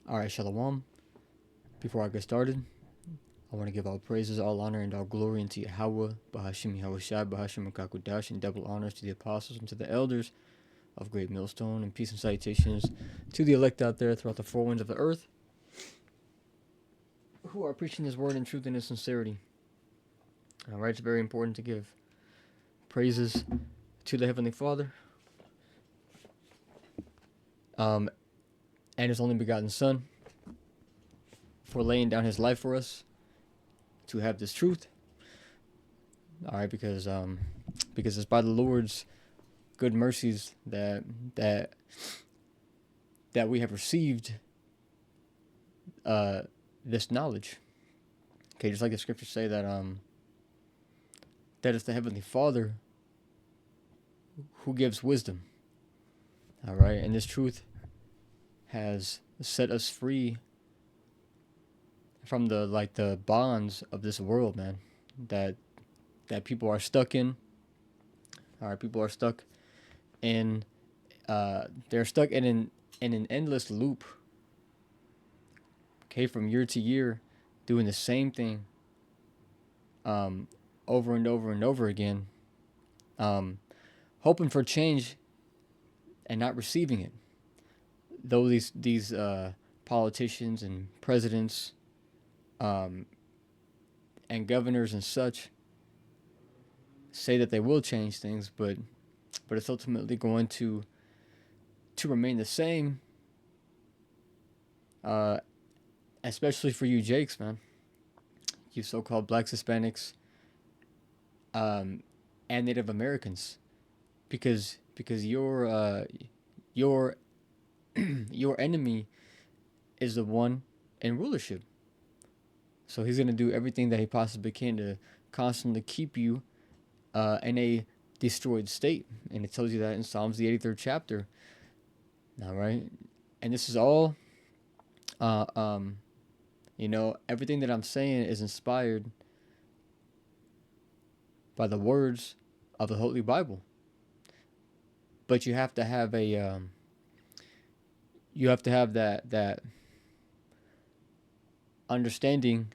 All right, Shalom. Before I get started, I want to give all praises, all honor, and all glory unto Yahweh, Bahashim Yahushai, Bahashim Kakudash, and double honors to the apostles and to the elders of Great Millstone, and peace and salutations to the elect out there throughout the four winds of the earth who are preaching His word in truth and in sincerity. All right, it's very important to give praises to the Heavenly Father and His only begotten Son for laying down His life for us to have this truth. All right, because it's by the Lord's good mercies that we have received this knowledge. Okay, just like the scriptures say that it's the Heavenly Father who gives wisdom. All right, and this truth has set us free from the bonds of this world, man, that people are stuck in. All right, people are stuck in they're stuck in an endless loop. Okay, from year to year, doing the same thing over and over and over again, hoping for change and not receiving it. Though these politicians and presidents and governors and such say that they will change things, but it's ultimately going to remain the same. Especially for you Jakes, man, you so-called blacks, Hispanics, and Native Americans, because your your enemy is the one in rulership. So he's gonna do everything that he possibly can to constantly keep you in a destroyed state, and it tells you that in Psalms the 83rd chapter. All right, and this is all, everything that I'm saying is inspired by the words of the Holy Bible. But you have to have that understanding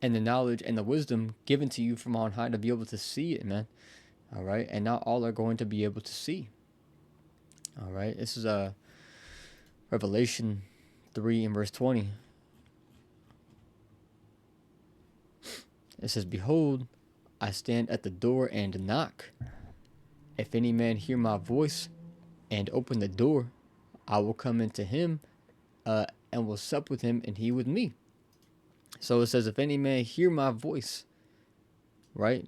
and the knowledge and the wisdom given to you from on high to be able to see it, man. All right, and not all are going to be able to see. All right, this is Revelation 3 and verse 20. It says, "Behold, I stand at the door and knock. If any man hear my voice and open the door, I will come into him and will sup with him and he with me." So it says, if any man hear my voice, right?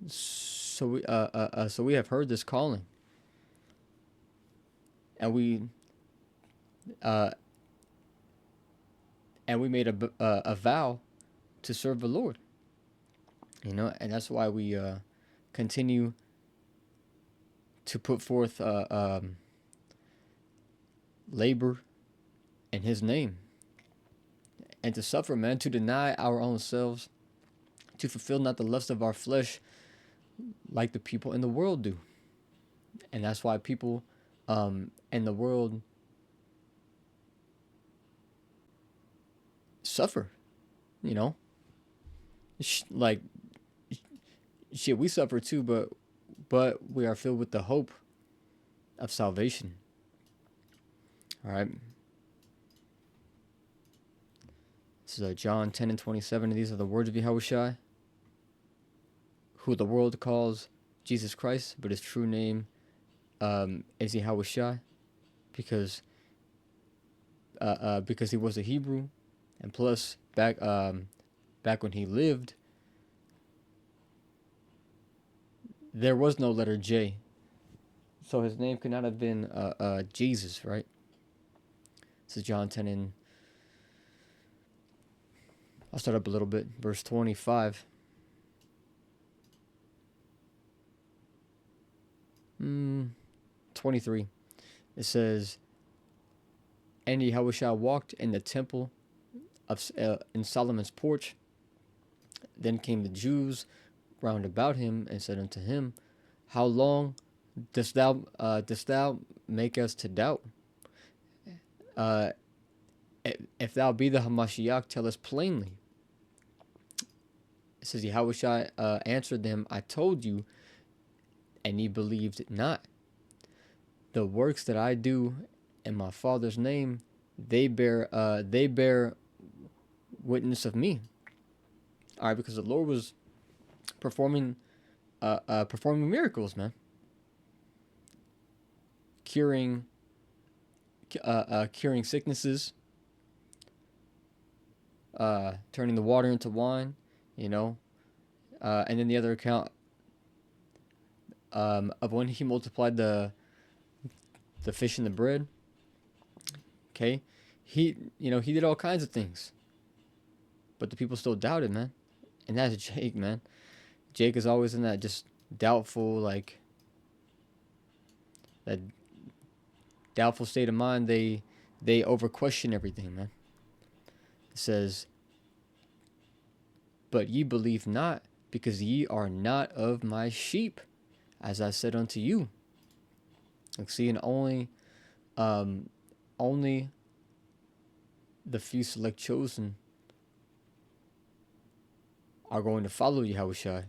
So we have heard this calling, and we made a vow to serve the Lord, and that's why we continue to put forth labor in His name, and to suffer, man, to deny our own selves, to fulfill not the lust of our flesh like the people in the world do. And that's why people in the world suffer, like shit, we suffer too, but we are filled with the hope of salvation. All right, this is John 10 and 27, and these are the words of Yahushai, who the world calls Jesus Christ, but his true name is Yahushai, because he was a Hebrew, and plus back when he lived, there was no letter J, so his name could not have been Jesus, right? This is John 10 and I'll start up a little bit, verse 25. 23. It says, "And Yahushua walked in the temple of in Solomon's porch. Then came the Jews round about him and said unto him, How long dost thou make us to doubt? Uh, if thou be the Hamashiach, tell us plainly. It says, Yahushua answered them, I told you, and ye believed not. The works that I do in my Father's name, they bear witness of me. All right, because the Lord was performing performing miracles, man, curing curing sicknesses, turning the water into wine, you know, and then the other account of when he multiplied the fish and the bread. Okay, he did all kinds of things, but the people still doubted, man, and that's Jake, man. Jake is always in that just doubtful, like that doubtful state of mind. They over question everything, man. It says, but ye believe not, because ye are not of my sheep, as I said unto you. Like, see, and only the few select chosen are going to follow Yahushua.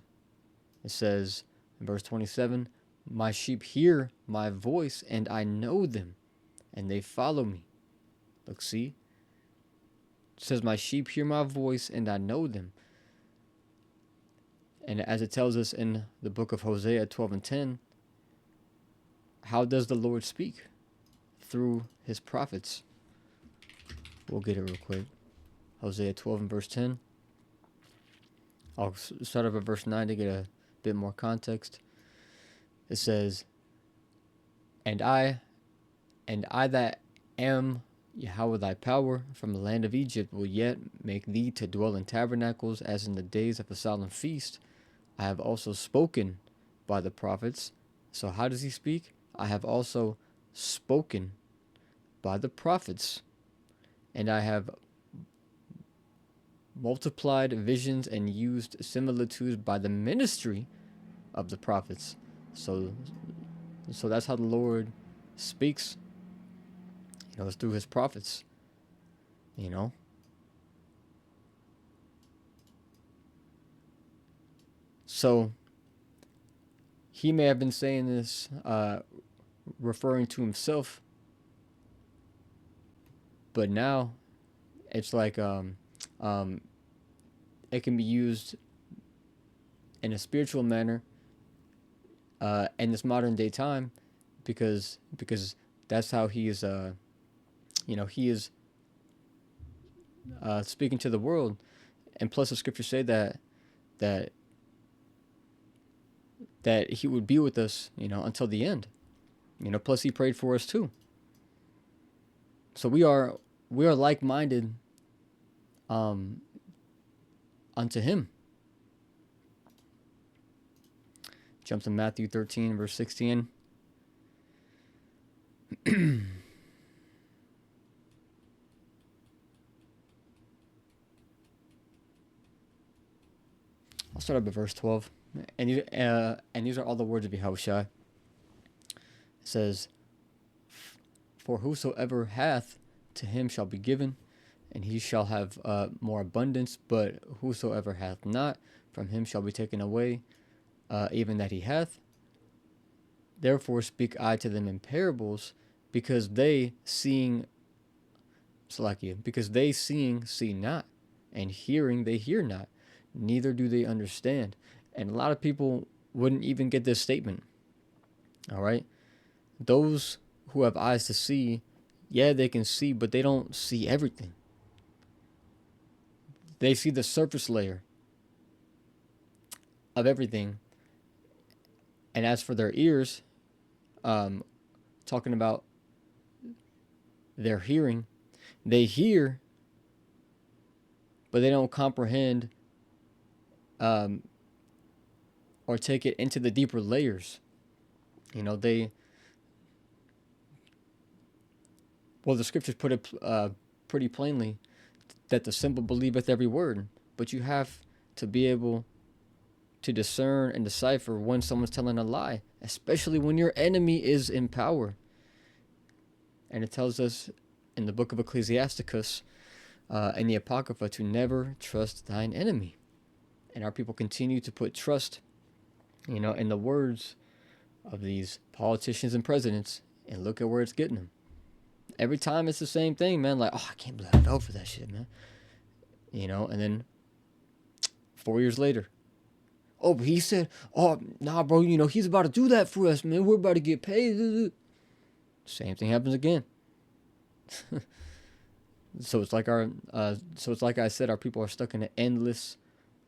It says in verse 27, my sheep hear my voice, and I know them, and they follow me. Look, see? It says, my sheep hear my voice, and I know them. And as it tells us in the book of Hosea 12 and 10, how does the Lord speak? Through his prophets. We'll get it real quick. Hosea 12 and verse 10. I'll start off at verse 9 to get a bit more context. It says, And I that am Yahweh thy power, from the land of Egypt will yet make thee to dwell in tabernacles, as in the days of a solemn feast. I have also spoken by the prophets. So how does he speak? I have also spoken by the prophets, and I have multiplied visions and used similitudes by the ministry of the prophets. So that's how the Lord speaks. It's through his prophets. So he may have been saying this, referring to himself, but now it's like it can be used in a spiritual manner in this modern day time, because that's how he is he is speaking to the world. And plus the scriptures say that he would be with us until the end. Plus he prayed for us too. So we are like-minded unto him. Jump to Matthew 13 verse 16. I'll start up at verse 12. And these are all the words of Yahushua. It says, For whosoever hath, to him shall be given, and he shall have more abundance. But whosoever hath not, from him shall be taken away, even that he hath. Therefore speak I to them in parables, because they seeing see not, and hearing they hear not, neither do they understand. And a lot of people wouldn't even get this statement. All right? Those who have eyes to see, yeah, they can see, but they don't see everything. They see the surface layer of everything. And as for their ears, talking about their hearing, they hear, but they don't comprehend or take it into the deeper layers. The scriptures put it pretty plainly that the simple believeth every word, but you have to be able to discern and decipher when someone's telling a lie, especially when your enemy is in power. And it tells us in the book of Ecclesiasticus, in the Apocrypha, to never trust thine enemy. And our people continue to put trust, in the words of these politicians and presidents, and look at where it's getting them. Every time it's the same thing, man. Like, oh, I can't believe I fell for that shit, man. And then 4 years later, oh, but he said, oh, nah, bro, he's about to do that for us, man. We're about to get paid. Same thing happens again. So it's like I said, our people are stuck in an endless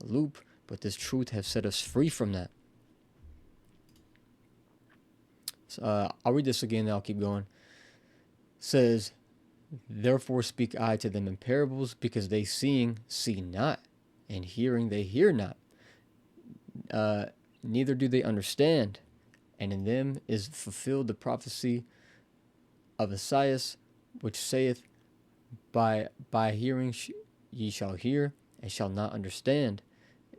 loop, but this truth has set us free from that. So, I'll read this again, then I'll keep going. It says, therefore speak I to them in parables, because they seeing see not, and hearing they hear not. Neither do they understand, and in them is fulfilled the prophecy of Esaias, which saith, by hearing ye shall hear, and shall not understand,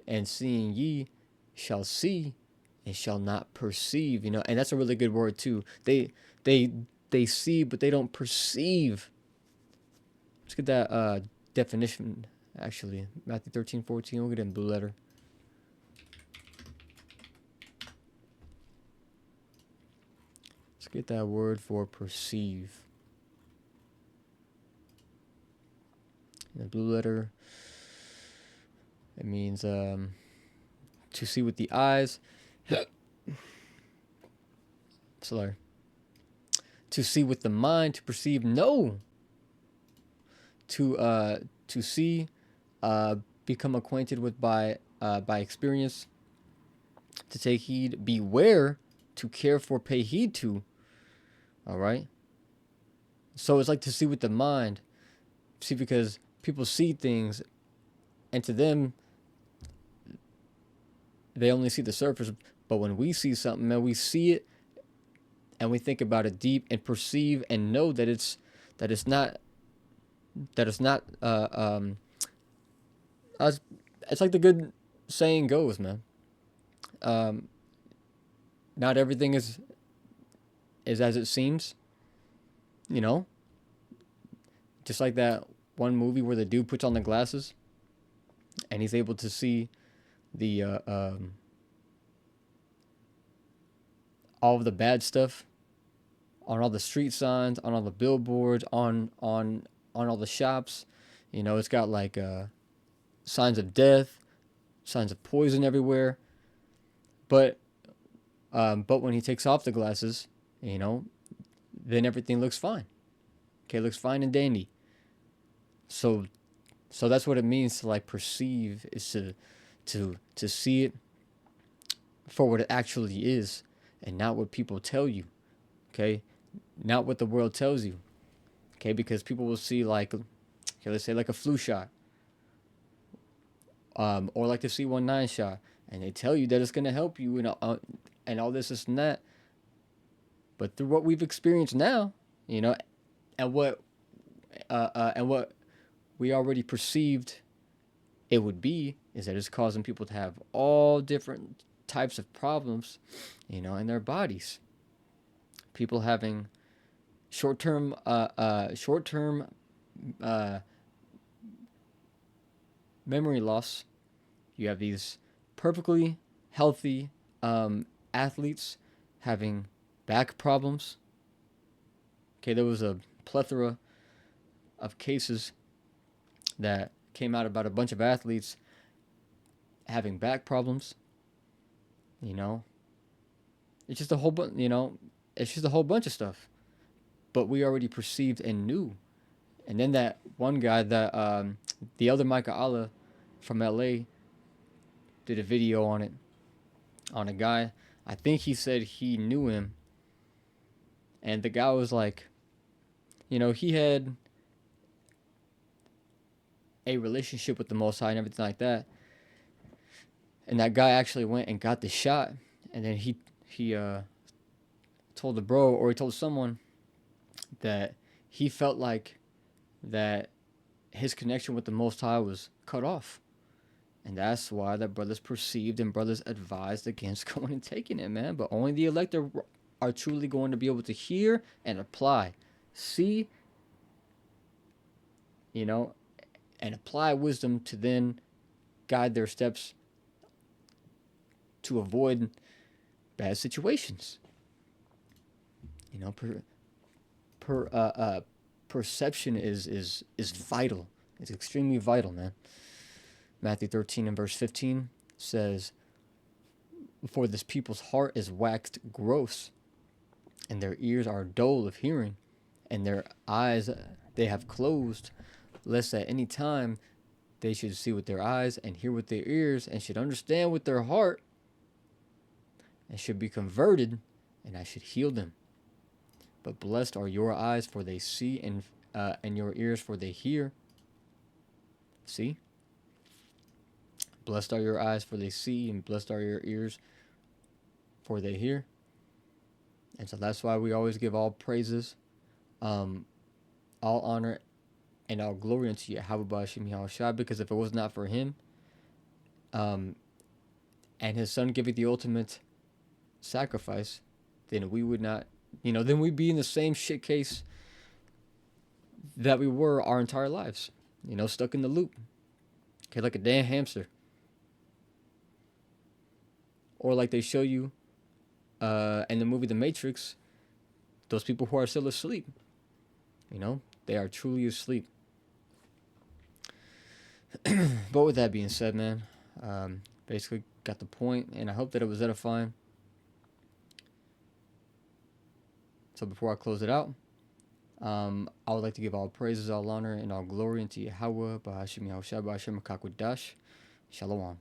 and seeing ye shall see, and shall not perceive. And that's a really good word too. They see, but they don't perceive. Let's get that definition, actually. Matthew 13:14. We'll get it in blue letter. Let's get that word for perceive. In the blue letter, it means to see with the eyes. Sorry. To see with the mind, to perceive, no. To see, become acquainted with by experience. To take heed, beware, to care for, pay heed to. All right. So it's like to see with the mind. See, because people see things, and to them, they only see the surface. But when we see something, man, we see it, and we think about it deep, and perceive and know that it's not. It's like the good saying goes, man. Not everything is as it seems. Just like that one movie where the dude puts on the glasses, and he's able to see the all of the bad stuff on all the street signs, on all the billboards, on all the shops. It's got like signs of death, signs of poison everywhere. But when he takes off the glasses, then everything looks fine. Okay, looks fine and dandy. So that's what it means to like perceive, is to see it for what it actually is, and not what people tell you. Okay, not what the world tells you. Okay, because people will see like, okay, let's say like a flu shot, or like the C19 shot, and they tell you that it's gonna help you and all this and that. But through what we've experienced now, and what we already perceived it would be, is that it's causing people to have all different types of problems, in their bodies. People having short-term memory loss. You have these perfectly healthy athletes having back problems. Okay, there was a plethora of cases that came out about a bunch of athletes having back problems. It's just a whole bunch. It's just a whole bunch of stuff. But we already perceived and knew. And then that one guy, that the other Micah Allah from LA, did a video on it, on a guy. I think he said he knew him, and the guy was like, he had a relationship with the Most High and everything like that. And that guy actually went and got the shot, and then he told the bro, or he told someone, that he felt like that his connection with the Most High was cut off. And that's why the brothers perceived and brothers advised against going and taking it, man. But only the elect are truly going to be able to hear and apply. See you know, and apply wisdom to then guide their steps to avoid bad situations. You know, per perception is vital. It's extremely vital, man. Matthew 13 and verse 15 says, "For this people's heart is waxed gross, and their ears are dull of hearing, and their eyes they have closed, lest at any time they should see with their eyes and hear with their ears and should understand with their heart and should be converted, and I should heal them. But blessed are your eyes, for they see, and your ears, for they hear." See? Blessed are your eyes, for they see, and blessed are your ears, for they hear. And so that's why we always give all praises, all honor, and all glory unto Yahweh Ba'ashim Yahushua, because if it was not for him, and his son giving the ultimate sacrifice, then we would not, then we'd be in the same shit case that we were our entire lives, stuck in the loop, okay, like a damn hamster. Or like they show you in the movie The Matrix, those people who are still asleep, they are truly asleep. But with that being said, man, basically got the point, and I hope that it was edifying. So before I close it out, I would like to give all praises, all honor, and all glory unto Yahweh, Ba'ashim Yahushua, Ba'ashim Makakwadash. Shalom.